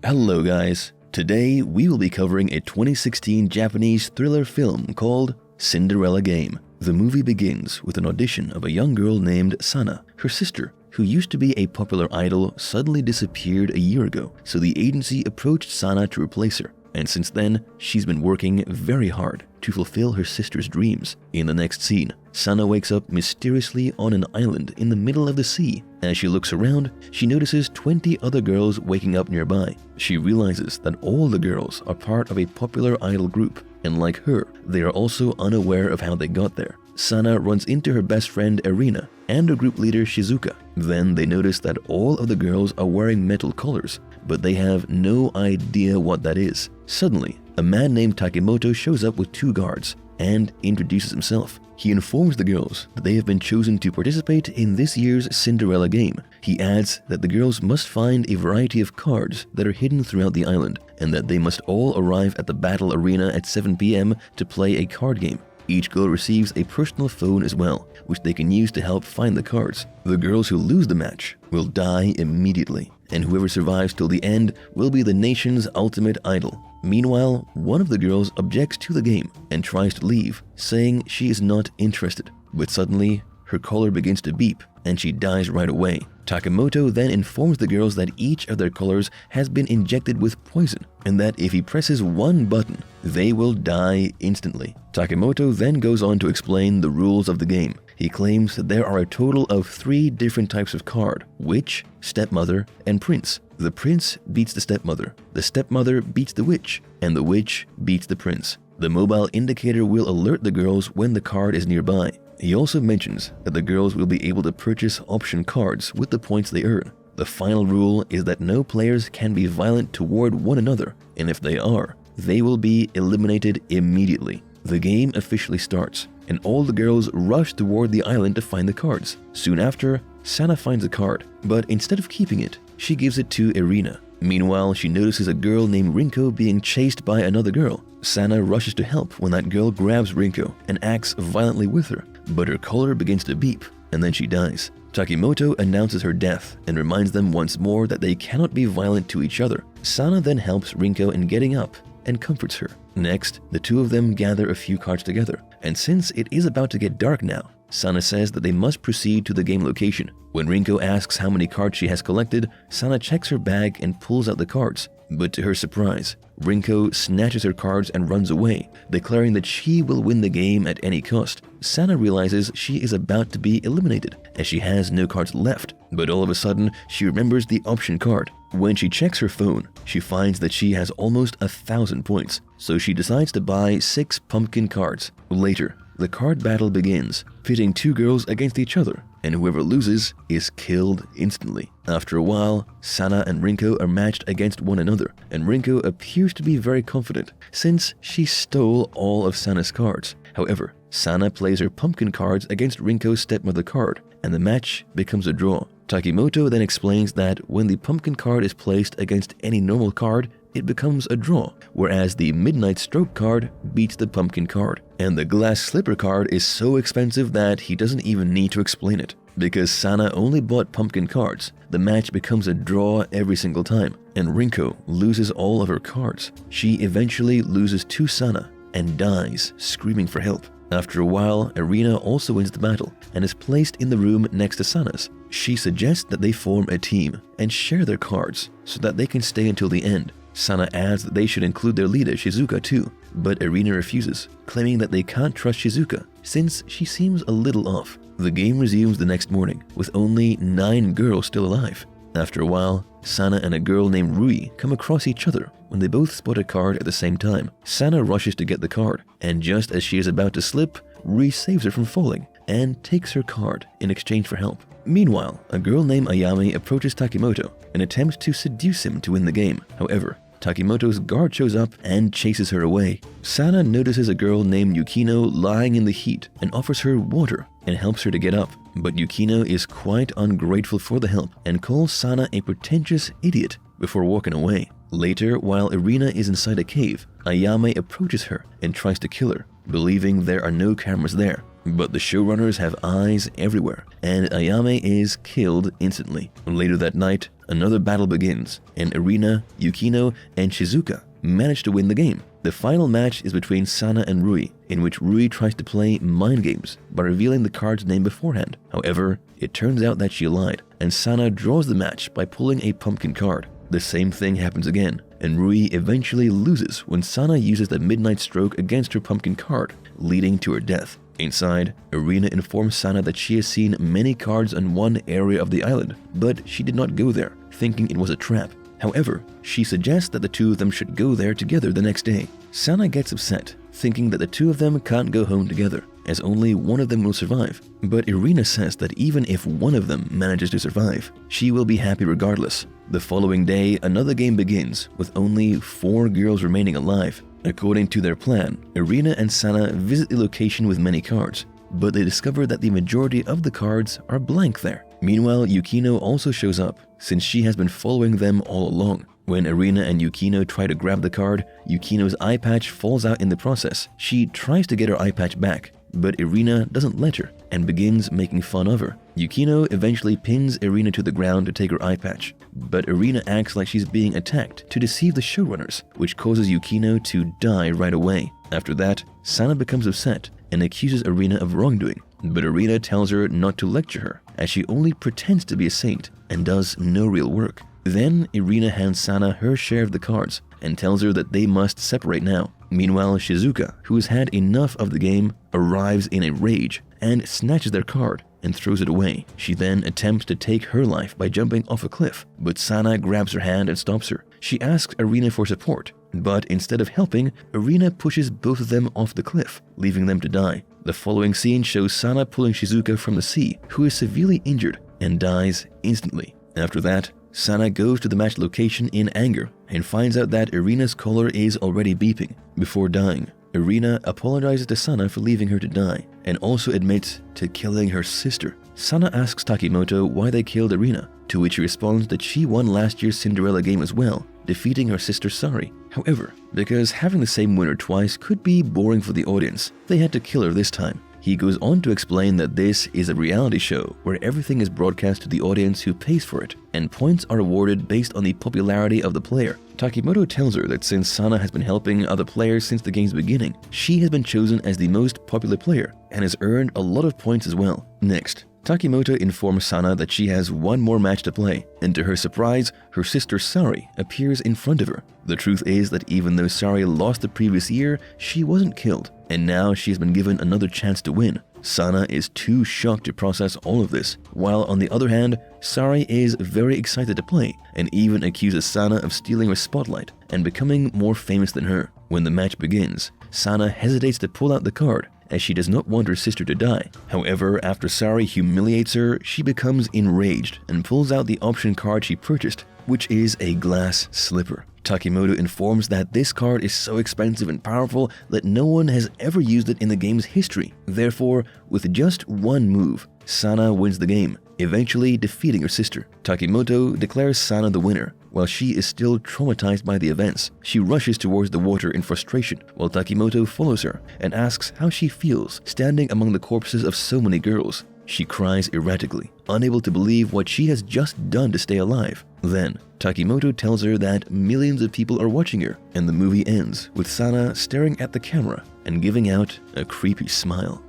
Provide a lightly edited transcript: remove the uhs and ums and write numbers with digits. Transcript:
Hello guys, today we will be covering a 2016 Japanese thriller film called Cinderella Game. The movie begins with an audition of a young girl named Sana. Her sister, who used to be a popular idol, suddenly disappeared a year ago, so the agency approached Sana to replace her. And since then, she's been working very hard to fulfill her sister's dreams. In the next scene, Sana wakes up mysteriously on an island in the middle of the sea. As she looks around, she notices 20 other girls waking up nearby. She realizes that all the girls are part of a popular idol group, and like her, they are also unaware of how they got there. Sana runs into her best friend Irina and her group leader Shizuka. Then they notice that all of the girls are wearing metal collars, but they have no idea what that is. Suddenly, a man named Takemoto shows up with 2 guards and introduces himself. He informs the girls that they have been chosen to participate in this year's Cinderella Game. He adds that the girls must find a variety of cards that are hidden throughout the island, and that they must all arrive at the battle arena at 7 p.m. to play a card game. Each girl receives a personal phone as well, which they can use to help find the cards. The girls who lose the match will die immediately, and whoever survives till the end will be the nation's ultimate idol. Meanwhile, one of the girls objects to the game and tries to leave, saying she is not interested. But suddenly, her collar begins to beep and she dies right away. Takemoto then informs the girls that each of their collars has been injected with poison, and that if he presses one button, they will die instantly. Takemoto then goes on to explain the rules of the game. He claims that there are a total of 3 different types of card: witch, stepmother, and prince. The prince beats the stepmother beats the witch, and the witch beats the prince. The mobile indicator will alert the girls when the card is nearby. He also mentions that the girls will be able to purchase option cards with the points they earn. The final rule is that no players can be violent toward one another, and if they are, they will be eliminated immediately. The game officially starts, and all the girls rush toward the island to find the cards. Soon after, Sana finds a card, but instead of keeping it, she gives it to Irina. Meanwhile, she notices a girl named Rinko being chased by another girl. Sana rushes to help when that girl grabs Rinko and acts violently with her, but her collar begins to beep, and then she dies. Takemoto announces her death and reminds them once more that they cannot be violent to each other. Sana then helps Rinko in getting up and comforts her. Next, the two of them gather a few cards together, and since it is about to get dark now, Sana says that they must proceed to the game location. When Rinko asks how many cards she has collected, Sana checks her bag and pulls out the cards. But to her surprise, Rinko snatches her cards and runs away, declaring that she will win the game at any cost. Sana realizes she is about to be eliminated, as she has no cards left. But all of a sudden, she remembers the option card. When she checks her phone, she finds that she has almost 1,000 points, so she decides to buy 6 pumpkin cards. Later, the card battle begins, pitting 2 girls against each other, and whoever loses is killed instantly. After a while, Sana and Rinko are matched against one another, and Rinko appears to be very confident since she stole all of Sana's cards. However, Sana plays her pumpkin cards against Rinko's stepmother card, and the match becomes a draw. Takemoto then explains that when the pumpkin card is placed against any normal card, it becomes a draw, whereas the Midnight Stroke card beats the pumpkin card. And the Glass Slipper card is so expensive that he doesn't even need to explain it. Because Sana only bought pumpkin cards, the match becomes a draw every single time, and Rinko loses all of her cards. She eventually loses to Sana and dies, screaming for help. After a while, Irina also wins the battle and is placed in the room next to Sana's. She suggests that they form a team and share their cards so that they can stay until the end. Sana adds that they should include their leader Shizuka too, but Irina refuses, claiming that they can't trust Shizuka since she seems a little off. The game resumes the next morning, with only 9 girls still alive. After a while, Sana and a girl named Rui come across each other when they both spot a card at the same time. Sana rushes to get the card, and just as she is about to slip, Rui saves her from falling and takes her card in exchange for help. Meanwhile, a girl named Ayame approaches Takemoto and attempts to seduce him to win the game. However, Takemoto's guard shows up and chases her away. Sana notices a girl named Yukino lying in the heat and offers her water and helps her to get up. But Yukino is quite ungrateful for the help and calls Sana a pretentious idiot before walking away. Later, while Irina is inside a cave, Ayame approaches her and tries to kill her, believing there are no cameras there. but the showrunners have eyes everywhere, and Ayame is killed instantly. Later that night, another battle begins, and Irina, Yukino, and Shizuka manage to win the game. The final match is between Sana and Rui, in which Rui tries to play mind games by revealing the card's name beforehand. However, it turns out that she lied, and Sana draws the match by pulling a pumpkin card. The same thing happens again, and Rui eventually loses when Sana uses the midnight stroke against her pumpkin card, leading to her death. Inside, Irina informs Sana that she has seen many cards in one area of the island, but she did not go there, thinking it was a trap. However, she suggests that the two of them should go there together the next day. Sana gets upset, thinking that the two of them can't go home together, as only one of them will survive. But Irina says that even if one of them manages to survive, she will be happy regardless. The following day, another game begins, with only 4 girls remaining alive. According to their plan, Irina and Sana visit the location with many cards, but they discover that the majority of the cards are blank there. Meanwhile, Yukino also shows up, since she has been following them all along. When Irina and Yukino try to grab the card, Yukino's eye patch falls out in the process. She tries to get her eye patch back, but Irina doesn't let her and begins making fun of her. Yukino eventually pins Irina to the ground to take her eye patch, but Irina acts like she's being attacked to deceive the showrunners, which causes Yukino to die right away. After that, Sana becomes upset and accuses Irina of wrongdoing, but Irina tells her not to lecture her, as she only pretends to be a saint and does no real work. Then Irina hands Sana her share of the cards and tells her that they must separate now. Meanwhile, Shizuka, who has had enough of the game, arrives in a rage and snatches their card and throws it away. She then attempts to take her life by jumping off a cliff, but Sana grabs her hand and stops her. She asks Irina for support, but instead of helping, Irina pushes both of them off the cliff, leaving them to die. The following scene shows Sana pulling Shizuka from the sea, who is severely injured and dies instantly. After that, Sana goes to the match location in anger and finds out that Irina's collar is already beeping. Before dying, Irina apologizes to Sana for leaving her to die and also admits to killing her sister. Sana asks Takimoto why they killed Irina, to which he responds that she won last year's Cinderella game as well, defeating her sister Sari. However, because having the same winner twice could be boring for the audience, they had to kill her this time. He goes on to explain that this is a reality show where everything is broadcast to the audience who pays for it, and points are awarded based on the popularity of the player. Takimoto tells her that since Sana has been helping other players since the game's beginning, she has been chosen as the most popular player and has earned a lot of points as well. Next, Takimoto informs Sana that she has one more match to play, and to her surprise, her sister Sari appears in front of her. The truth is that even though Sari lost the previous year, she wasn't killed, and now she has been given another chance to win. Sana is too shocked to process all of this, while on the other hand, Sari is very excited to play and even accuses Sana of stealing her spotlight and becoming more famous than her. When the match begins, Sana hesitates to pull out the card, as she does not want her sister to die. However, after Sari humiliates her, she becomes enraged and pulls out the option card she purchased, which is a glass slipper. Takimoto informs that this card is so expensive and powerful that no one has ever used it in the game's history. Therefore, with just one move, Sana wins the game, eventually defeating her sister. Takimoto declares Sana the winner. While she is still traumatized by the events, she rushes towards the water in frustration, while Takimoto follows her and asks how she feels standing among the corpses of so many girls. She cries erratically, unable to believe what she has just done to stay alive. Then, Takimoto tells her that millions of people are watching her, and the movie ends with Sana staring at the camera and giving out a creepy smile.